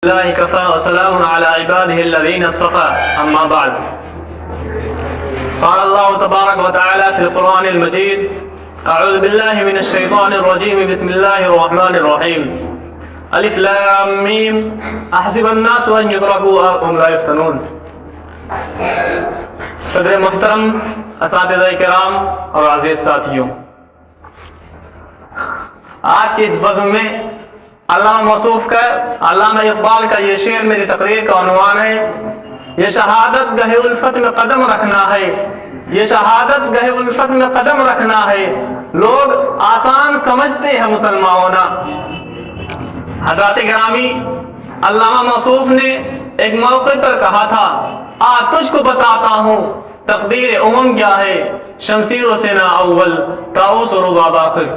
الله كفى وسلام على عباده الذين اصطفى أما بعد. قال الله تبارك وتعالى في القرآن المجيد: أعوذ بالله من الشيطان الرجيم، بسم الله الرحمن الرحيم. ألف لام ميم أحسب الناس أن يتركوا وهم لا يفتنون. صدر محترم، اساتذہ کرام اور عزیز ساتھیوں، آج کی اس بزم میں علامہ موصوف کا، علامہ اقبال کا یہ شعر میری تقریر کا عنوان ہے: یہ شہادت گہے الفت میں قدم رکھنا ہے، یہ شہادت گہے الفت میں قدم رکھنا ہے، لوگ آسان سمجھتے ہیں مسلمان ہونا۔ حضرات گرامی، علامہ موصوف نے ایک موقع پر کہا تھا: آج تجھ کو بتاتا ہوں تقدیر امم کیا ہے، شمشیر و سینا اول طاؤس و رباب آخر۔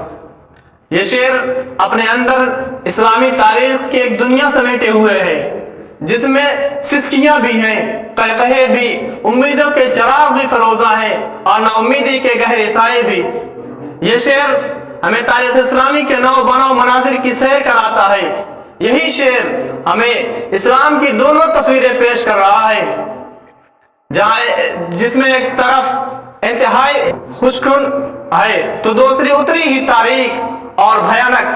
یہ شعر اپنے اندر اسلامی تاریخ کی ایک دنیا سمیٹے ہوئے ہے، جس میں سسکیاں بھی ہیں، قہقہے بھی، امیدوں کے چراغ بھی فروزہ ہیں اور نا امیدی کے گہرے سائے بھی۔ یہ شعر ہمیں تاریخ اسلامی کے نو بنو مناظر کی سیر کراتا ہے۔ یہی شعر ہمیں اسلام کی دونوں تصویریں پیش کر رہا ہے، جس میں ایک طرف انتہائی خوشکن ہے تو دوسری اتری ہی تاریخ اور بھیانک۔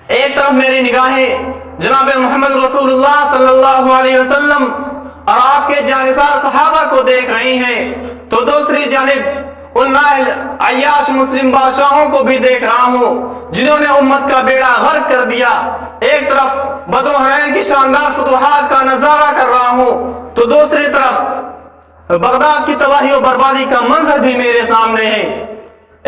ایک طرف میری نگاہیں جناب محمد رسول اللہ صلی اللہ علیہ وسلم اور آپ کے جانثار صحابہ کو دیکھ رہی ہیں تو دوسری جانب ان نائل عیاش مسلم بادشاہوں کو بھی دیکھ رہا ہوں جنہوں نے امت کا بیڑا غرق کر دیا۔ ایک طرف بدر حنین کی شاندار فتوحات کا نظارہ کر رہا ہوں تو دوسری طرف بغداد کی تباہی و بربادی کا منظر بھی میرے سامنے ہے۔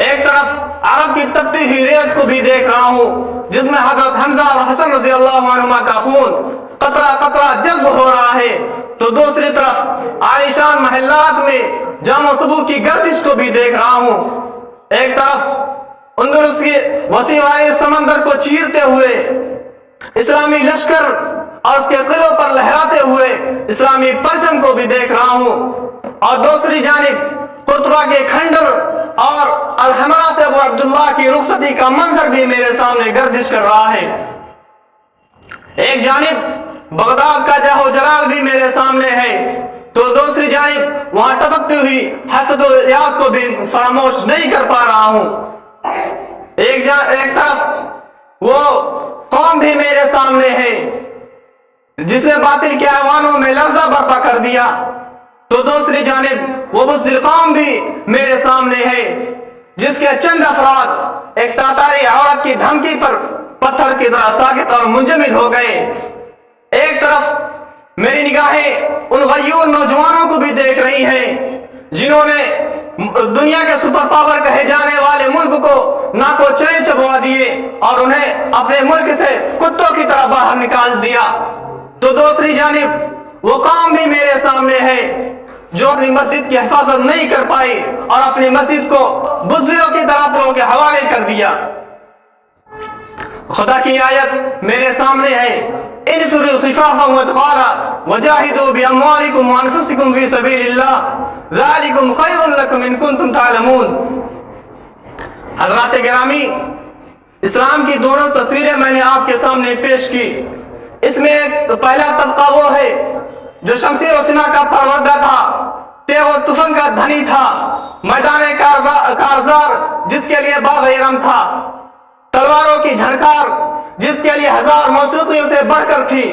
ایک طرف عرب کی تپتی ہوئی ریت کو بھی دیکھ رہا ہوں جس میں حضرت حمزہ اور حسن رضی اللہ عنہما کا خون قطرہ قطرہ جذب ہو رہا ہے تو دوسری طرف عالیشان محلات میں جام و صبح کی گردش کو بھی دیکھ رہا ہوں۔ ایک طرف اندلس کے وسیع سمندر کو چیرتے ہوئے اسلامی لشکر اور اس کے قلعوں پر لہراتے ہوئے اسلامی پرچم کو بھی دیکھ رہا ہوں اور دوسری جانب قرطبہ کے کھنڈر اور الحمرا سے ابو عبداللہ کی رخصتی کا منظر بھی میرے سامنے گردش کر رہا ہے۔ ایک جانب بغداد کا جاہ و جلال بھی میرے سامنے ہے تو دوسری جانب وہاں ٹپکتی ہوئی حسد و ریاض کو بھی فراموش نہیں کر پا رہا ہوں۔ ایک طرف وہ قوم بھی میرے سامنے ہے جس نے باطل کے ایوانوں میں لرزہ برپا کر دیا تو دوسری جانب وہ بزدل قوم بھی میرے سامنے ہے جس کے چند افراد ایک تاتاری عورت کی دھمکی پر پتھر کی طرح ساکت اور منجمد ہو گئے۔ ایک طرف میری نگاہیں ان غیور نوجوانوں کو بھی دیکھ رہی ہیں جنہوں نے دنیا کے سپر پاور کہے جانے والے ملک کو ناکو چرے چبوا دیے اور انہیں اپنے ملک سے کتوں کی طرح باہر نکال دیا تو دوسری جانب وہ قوم بھی میرے سامنے ہے جو اپنی مسجد کی حفاظت نہیں کر پائی اور اپنی مسجد کو بزدلوں کی طرح کے حوالے کر دیا۔ خدا کی آیت میرے سامنے ہے: انفروا خفافا وثقالا وجاهدوا باموالكم وانفسكم في سبيل الله ذلكم خير لكم ان كنتم تعلمون۔ حضرات گرامی، اسلام کی دونوں تصویریں میں نے آپ کے سامنے پیش کی۔ اس میں ایک پہلا طبقہ وہ ہے جو شمشیر و سنا کا پروردہ تھا، تیغ و تفنگ کا دھنی تھا، میدان کارزار جس کے لیے باغ ارم تھا، تلواروں کی جھنکار جس کے لیے ہزار موسیقیوں سے بڑھ کر تھی،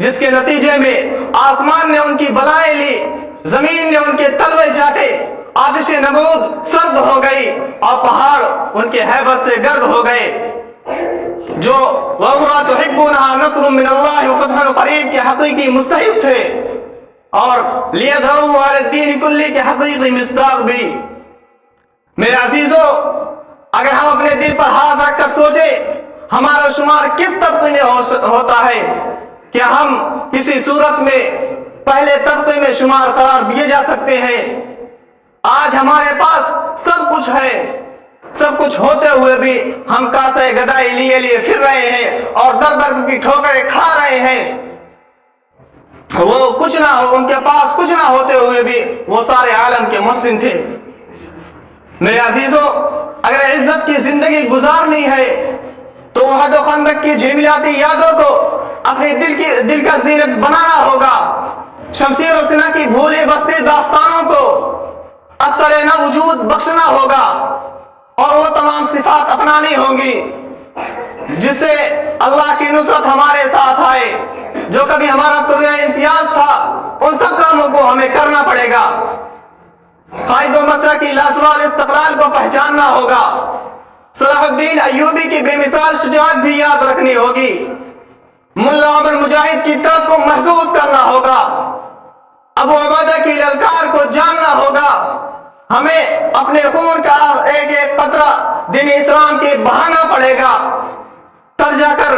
جس کے نتیجے میں آسمان نے ان کی بلائیں لی، زمین نے ان کے تلوے چاٹے، آتش نمود سرد ہو گئی اور پہاڑ ان کے ہیبت سے گرد ہو گئے۔ جو وَأُخْرَىٰ تُحِبُّونَهَا نَصْرٌ مِّنَ اللَّهِ وَفَتْحٌ قَرِيبٌ کے حقیقی مستحق تھے اور لِيَظْهَرُوا عَلَى الدِّينِ كُلِّهِ کے حقیقی مصداق بھی۔ میرے عزیزو، اگر ہم اپنے دل پر ہاتھ رکھ کر سوچیں ہمارا شمار کس طبقے میں ہوتا ہے، کیا ہم کسی صورت میں پہلے طبقے میں شمار قرار دیے جا سکتے ہیں؟ آج ہمارے پاس سب کچھ ہے، سب کچھ ہوتے ہوئے بھی ہم کاسے گدائی لیے لیے پھر رہے ہیں اور در در کی ٹھوکریں کھا رہے ہیں۔ وہ کچھ نہ ہو، ان کے پاس کچھ نہ ہوتے ہوئے بھی وہ سارے عالم کے محسن تھے۔ میرے عزیزو، اگر عزت کی زندگی گزارنی ہے تو احد و خندق کی جھلملاتی یادوں کو اپنے دل کا زینت بنانا ہوگا، شمشیر و سنہ کی بھولے بستے داستانوں کو اثر نہ وجود بخشنا ہوگا، اور وہ تمام صفات اپنانی ہوں گی جس سے اللہ کی نصرت ہمارے ساتھ آئے۔ جو کبھی ہمارا طلوع امتیاز تھا ان سب کاموں کو ہمیں کرنا پڑے گا۔ قائد و مطرح کی لازوال استقلال کو پہچاننا ہوگا، صلاح الدین ایوبی کی بے مثال شجاعت بھی یاد رکھنی ہوگی، ملا عمر مجاہد کی ٹرک کو محسوس کرنا ہوگا، ابو عبیدہ کی للکار کو جاننا ہوگا۔ ہمیں اپنے خون کا ایک ایک قطرہ دین اسلام کی بہانا پڑے گا، تب جا کر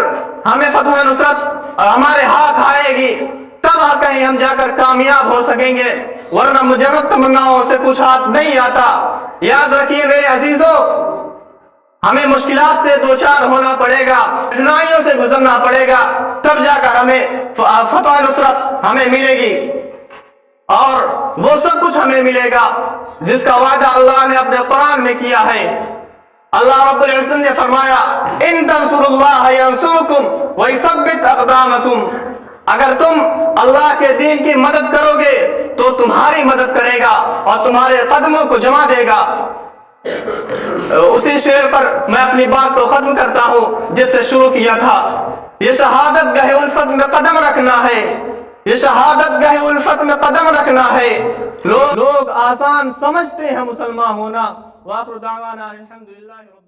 ہمیں فتح نصرت ہمارے ہاتھ آئے گی، تب کہیں ہم جا کر کامیاب ہو سکیں گے، ورنہ مجرد تمناؤں سے کچھ ہاتھ نہیں آتا۔ یاد رکھیے میرے عزیزوں، ہمیں مشکلات سے دوچار ہونا پڑے گا، کٹھنائیوں سے گزرنا پڑے گا، تب جا کر ہمیں فتح نصرت ہمیں ملے گی، اور وہ سب کچھ ہمیں ملے گا جس کا وعدہ اللہ نے اپنے قرآن میں کیا ہے۔ اللہ رب العزت نے فرمایا ان تنصروا اللہ ینصرکم ویثبت اقدامکم، اگر تم اللہ کے دین کی مدد کرو گے تو تمہاری مدد کرے گا اور تمہارے قدموں کو جما دے گا۔ اسی شعر پر میں اپنی بات کو ختم کرتا ہوں جس سے شروع کیا تھا۔ یہ شہادت گاہ الفت میں قدم رکھنا ہے، یہ شہادت گاہ الفت میں قدم رکھنا ہے۔ لوگ آسان سمجھتے ہیں مسلمان ہونا۔ وآخر دعوانا الحمدللہ۔